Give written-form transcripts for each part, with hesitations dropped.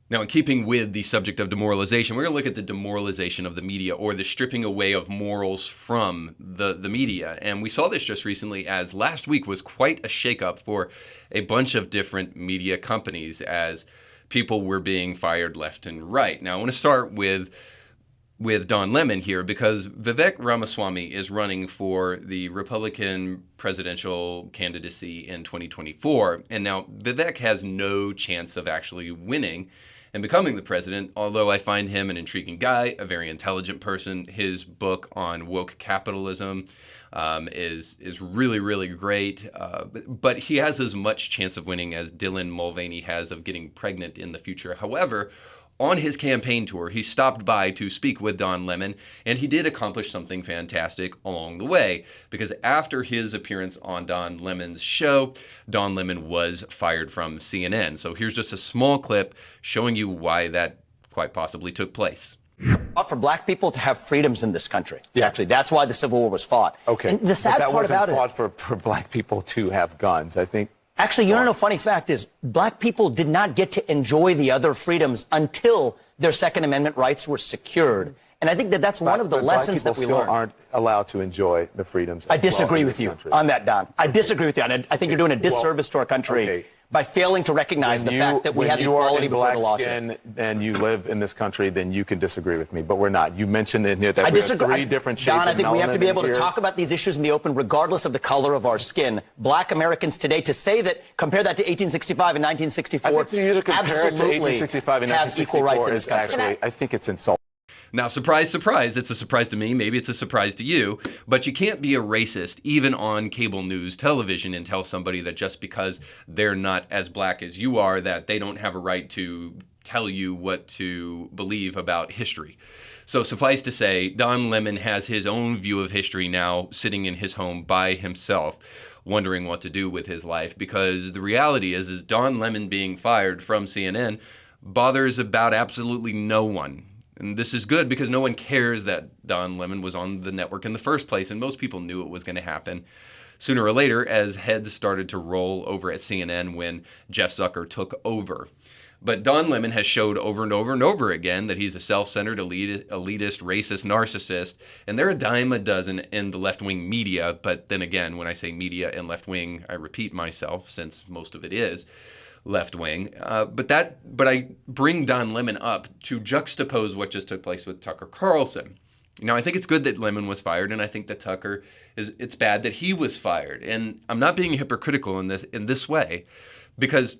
Now, in keeping with the subject of demoralization, we're going to look at the demoralization of the media, or the stripping away of morals from the media. And we saw this just recently, as last week was quite a shakeup for a bunch of different media companies as people were being fired left and right. Now, I want to start with Don Lemon here, because Vivek Ramaswamy is running for the Republican presidential candidacy in 2024. And now Vivek has no chance of actually winning and becoming the president, although I find him an intriguing guy, a very intelligent person. His book on woke capitalism is really, really great. But he has as much chance of winning as Dylan Mulvaney has of getting pregnant in the future. However, on his campaign tour, he stopped by to speak with Don Lemon, and he did accomplish something fantastic along the way, because after his appearance on Don Lemon's show, Don Lemon was fired from CNN. So here's just a small clip showing you why that quite possibly took place. Fought for black people to have freedoms in this country. Yeah. Actually, that's why the Civil War was fought. Okay. And the sad part about it, fought for black people to have guns. I think. Actually, you know, funny fact is, black people did not get to enjoy the other freedoms until their Second Amendment rights were secured. And I think that that's one of the lessons that we learned. Black people still aren't allowed to enjoy the freedoms. I disagree with you on that, Don. I disagree with you. And I think you're doing a disservice to our country by failing to recognize the fact that we have equality before the law. When you are in black skin and you live in this country, then you can disagree with me. But we're not. You mentioned in here that we have three different shades of melanin. Don, I think we have to be able to talk about these issues in the open, regardless of the color of our skin. Black Americans today, to say that, compare that to 1865 and 1964, I think for you to compare it to 1865 and 1964 is actually, I think it's insulting. Now, surprise, surprise, it's a surprise to me, maybe it's a surprise to you, but you can't be a racist even on cable news television and tell somebody that just because they're not as black as you are, that they don't have a right to tell you what to believe about history. So suffice to say, Don Lemon has his own view of history now, sitting in his home by himself, wondering what to do with his life, because the reality is Don Lemon being fired from CNN bothers about absolutely no one. And this is good because no one cares that Don Lemon was on the network in the first place, and most people knew it was going to happen sooner or later as heads started to roll over at CNN when Jeff Zucker took over. But Don Lemon has showed over and over and over again that he's a self-centered, elitist, racist narcissist, and they're a dime a dozen in the left-wing media. But then again, when I say media and left-wing, I repeat myself since most of it is left-wing. But I bring Don Lemon up to juxtapose what just took place with Tucker Carlson. Now, I think it's good that Lemon was fired, and I think that it's bad that he was fired. And I'm not being hypocritical in this way, because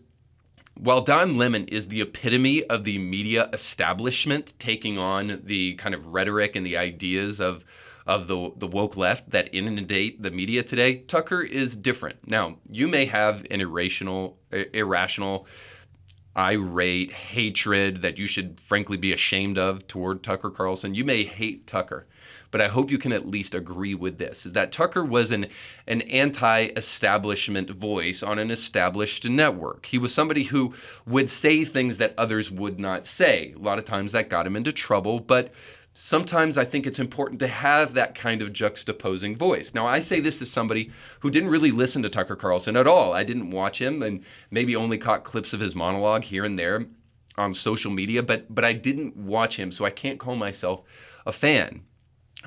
while Don Lemon is the epitome of the media establishment taking on the kind of rhetoric and the ideas of the woke left that inundate the media today, Tucker is different. Now, you may have an irrational, irate hatred that you should frankly be ashamed of toward Tucker Carlson. You may hate Tucker, but I hope you can at least agree with this, is that Tucker was an anti-establishment voice on an established network. He was somebody who would say things that others would not say. A lot of times that got him into trouble, but sometimes I think it's important to have that kind of juxtaposing voice. Now, I say this as somebody who didn't really listen to Tucker Carlson at all. I didn't watch him and maybe only caught clips of his monologue here and there on social media, but I didn't watch him, so I can't call myself a fan.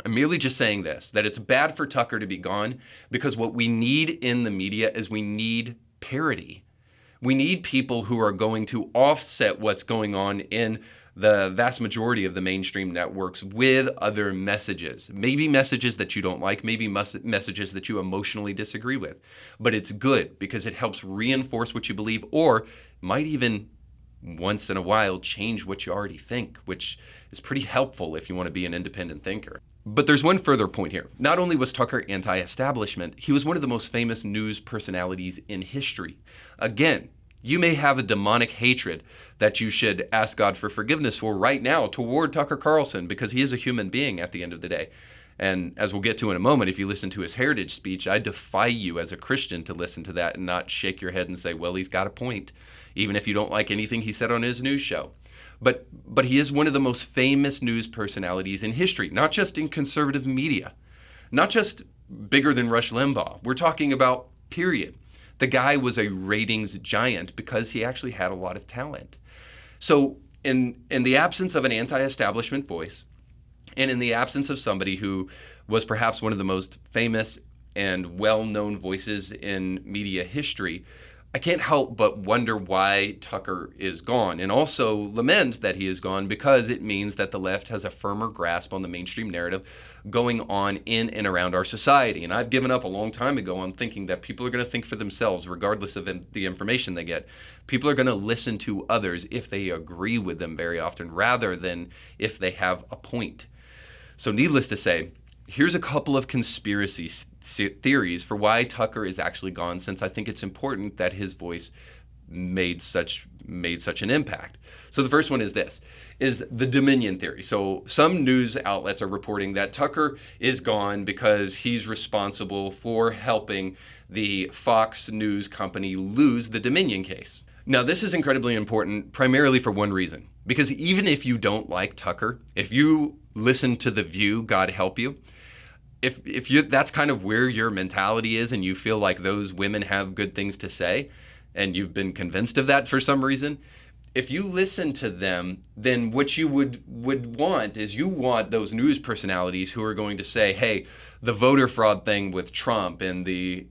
I'm merely just saying this, that it's bad for Tucker to be gone, because what we need in the media is we need parity. We need people who are going to offset what's going on in the vast majority of the mainstream networks with other messages. Maybe messages that you don't like, maybe messages that you emotionally disagree with. But it's good because it helps reinforce what you believe, or might even once in a while change what you already think, which is pretty helpful if you want to be an independent thinker. But there's one further point here. Not only was Tucker anti-establishment, he was one of the most famous news personalities in history. Again, you may have a demonic hatred that you should ask God for forgiveness for right now toward Tucker Carlson, because he is a human being at the end of the day. And as we'll get to in a moment, if you listen to his Heritage speech, I defy you as a Christian to listen to that and not shake your head and say, well, he's got a point, even if you don't like anything he said on his news show. But he is one of the most famous news personalities in history, not just in conservative media, not just bigger than Rush Limbaugh. We're talking about period. The guy was a ratings giant because he actually had a lot of talent. So in the absence of an anti-establishment voice, and in the absence of somebody who was perhaps one of the most famous and well-known voices in media history, I can't help but wonder why Tucker is gone, and also lament that he is gone, because it means that the left has a firmer grasp on the mainstream narrative going on in and around our society. And I've given up a long time ago on thinking that people are going to think for themselves regardless of the information they get. People are going to listen to others if they agree with them very often, rather than if they have a point. So needless to say, here's a couple of conspiracy theories for why Tucker is actually gone, since I think it's important that his voice made such an impact. So the first one is the Dominion theory. So some news outlets are reporting that Tucker is gone because he's responsible for helping the Fox News company lose the Dominion case. Now, this is incredibly important primarily for one reason, because even if you don't like Tucker, if you listen to The View, God help you, if you that's kind of where your mentality is and you feel like those women have good things to say and you've been convinced of that for some reason, if you listen to them, then what you would want is you want those news personalities who are going to say, hey, the voter fraud thing with Trump in the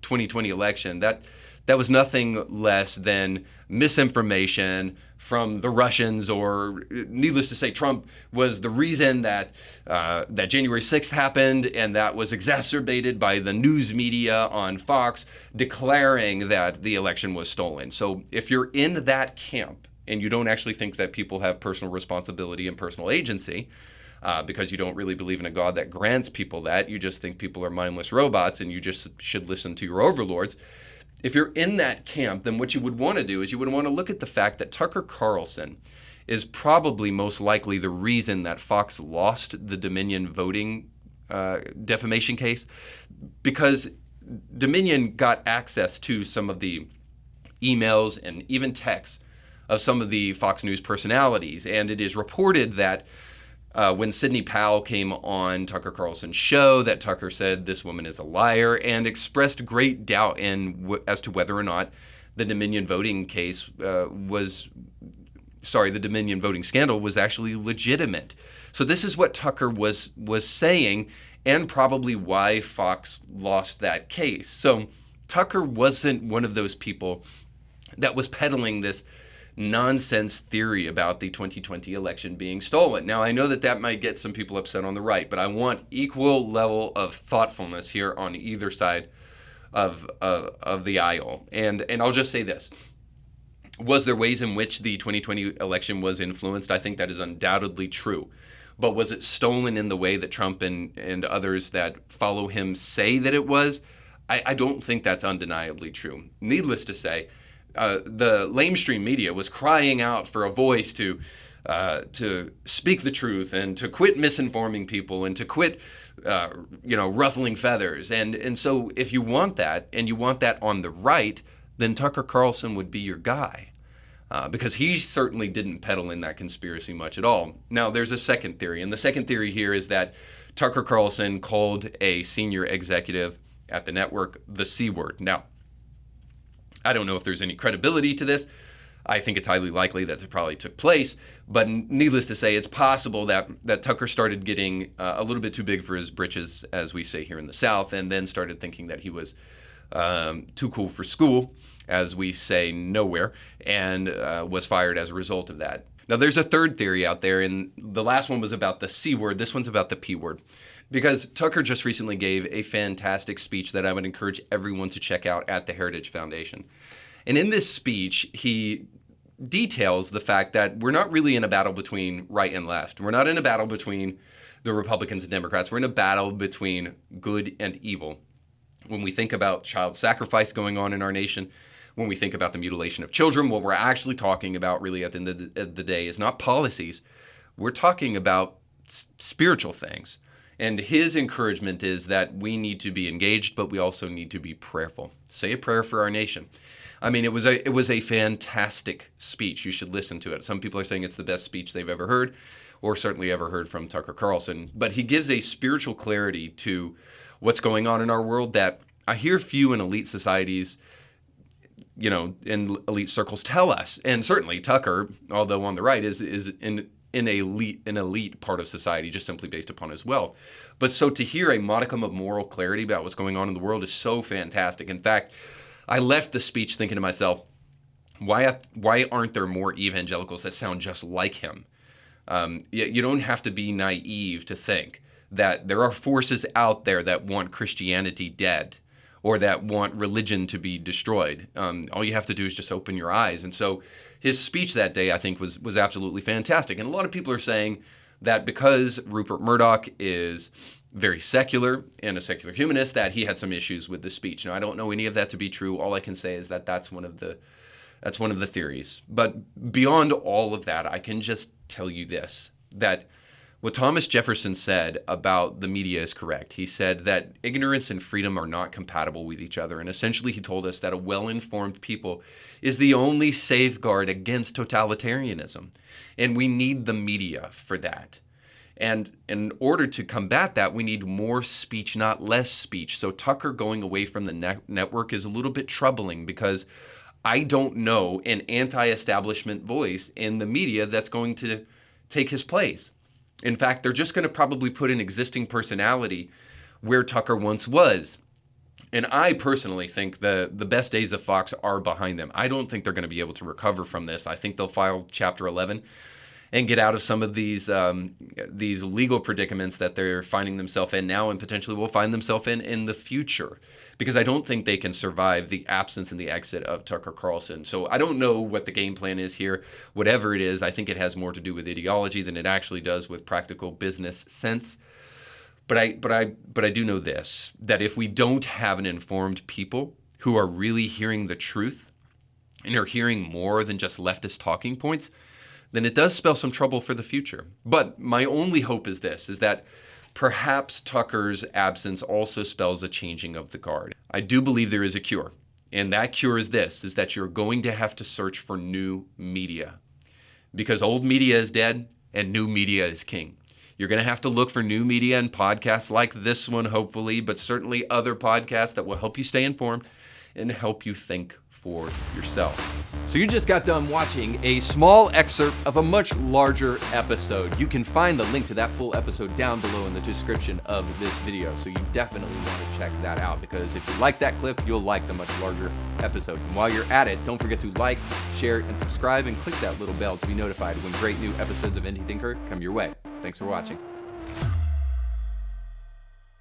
2020 election, that was nothing less than misinformation from the Russians, or needless to say, Trump was the reason that January 6th happened, and that was exacerbated by the news media on Fox declaring that the election was stolen. So if you're in that camp and you don't actually think that people have personal responsibility and personal agency, because you don't really believe in a God that grants people that, you just think people are mindless robots and you just should listen to your overlords. If you're in that camp, then what you would want to do is you would want to look at the fact that Tucker Carlson is probably most likely the reason that Fox lost the Dominion voting defamation case, because Dominion got access to some of the emails and even texts of some of the Fox News personalities. And it is reported that when Sidney Powell came on Tucker Carlson's show, that Tucker said this woman is a liar and expressed great doubt as to whether or not the Dominion voting case the Dominion voting scandal was actually legitimate. So this is what Tucker was saying, and probably why Fox lost that case. So Tucker wasn't one of those people that was peddling this nonsense theory about the 2020 election being stolen. Now, I know that might get some people upset on the right, but I want equal level of thoughtfulness here on either side of the aisle. And I'll just say this. Was there ways in which the 2020 election was influenced? I think that is undoubtedly true. But was it stolen in the way that Trump and others that follow him say that it was? I don't think that's undeniably true. Needless to say, the lamestream media was crying out for a voice to speak the truth and to quit misinforming people and to quit, ruffling feathers. And so if you want that, and you want that on the right, then Tucker Carlson would be your guy, because he certainly didn't peddle in that conspiracy much at all. Now, there's a second theory, and the second theory here is that Tucker Carlson called a senior executive at the network the C word. Now, I don't know if there's any credibility to this. I think it's highly likely that it probably took place. But needless to say, it's possible that Tucker started getting a little bit too big for his britches, as we say here in the South, and then started thinking that he was too cool for school, as we say nowhere, and was fired as a result of that. Now, there's a third theory out there, and the last one was about the C word. This one's about the P word. Because Tucker just recently gave a fantastic speech that I would encourage everyone to check out at the Heritage Foundation. And in this speech, he details the fact that we're not really in a battle between right and left. We're not in a battle between the Republicans and Democrats. We're in a battle between good and evil. When we think about child sacrifice going on in our nation, when we think about the mutilation of children, what we're actually talking about really at the end of the day is not policies. We're talking about spiritual things. And his encouragement is that we need to be engaged, but we also need to be prayerful. Say a prayer for our nation. I mean, it was a fantastic speech. You should listen to it. Some people are saying it's the best speech they've ever heard, or certainly ever heard from Tucker Carlson. But he gives a spiritual clarity to what's going on in our world that I hear few in elite societies in elite circles tell us. And certainly Tucker, although on the right, is in an elite part of society just simply based upon his wealth. But so to hear a modicum of moral clarity about what's going on in the world is so fantastic. In fact, I left the speech thinking to myself, why aren't there more evangelicals that sound just like him? You don't have to be naive to think that there are forces out there that want Christianity dead or that want religion to be destroyed. All you have to do is just open your eyes. And so his speech that day, I think, was absolutely fantastic. And a lot of people are saying that because Rupert Murdoch is very secular and a secular humanist, that he had some issues with the speech. Now, I don't know any of that to be true. All I can say is that that's one of the theories. But beyond all of that, I can just tell you this, that what Thomas Jefferson said about the media is correct. He said that ignorance and freedom are not compatible with each other. And essentially, he told us that a well-informed people is the only safeguard against totalitarianism. And we need the media for that. And in order to combat that, we need more speech, not less speech. So Tucker going away from the network is a little bit troubling because I don't know an anti-establishment voice in the media that's going to take his place. In fact, they're just going to probably put an existing personality where Tucker once was. And I personally think the best days of Fox are behind them. I don't think they're going to be able to recover from this. I think they'll file Chapter 11 and get out of some of these legal predicaments that they're finding themselves in now and potentially will find themselves in the future. Because I don't think they can survive the absence and the exit of Tucker Carlson. So I don't know what the game plan is here. Whatever it is, I think it has more to do with ideology than it actually does with practical business sense. But I do know this, that if we don't have an informed people who are really hearing the truth and are hearing more than just leftist talking points, then it does spell some trouble for the future. But my only hope is this, is that perhaps Tucker's absence also spells a changing of the guard. I do believe there is a cure. And that cure is this, is that you're going to have to search for new media. Because old media is dead and new media is king. You're going to have to look for new media and podcasts like this one, hopefully, but certainly other podcasts that will help you stay informed and help you think for yourself. So you just got done watching a small excerpt of a much larger episode. You can find the link to that full episode down below in the description of this video. So you definitely want to check that out because if you like that clip, you'll like the much larger episode. And while you're at it, don't forget to like, share, and subscribe and click that little bell to be notified when great new episodes of Indie Thinker come your way. Thanks for watching.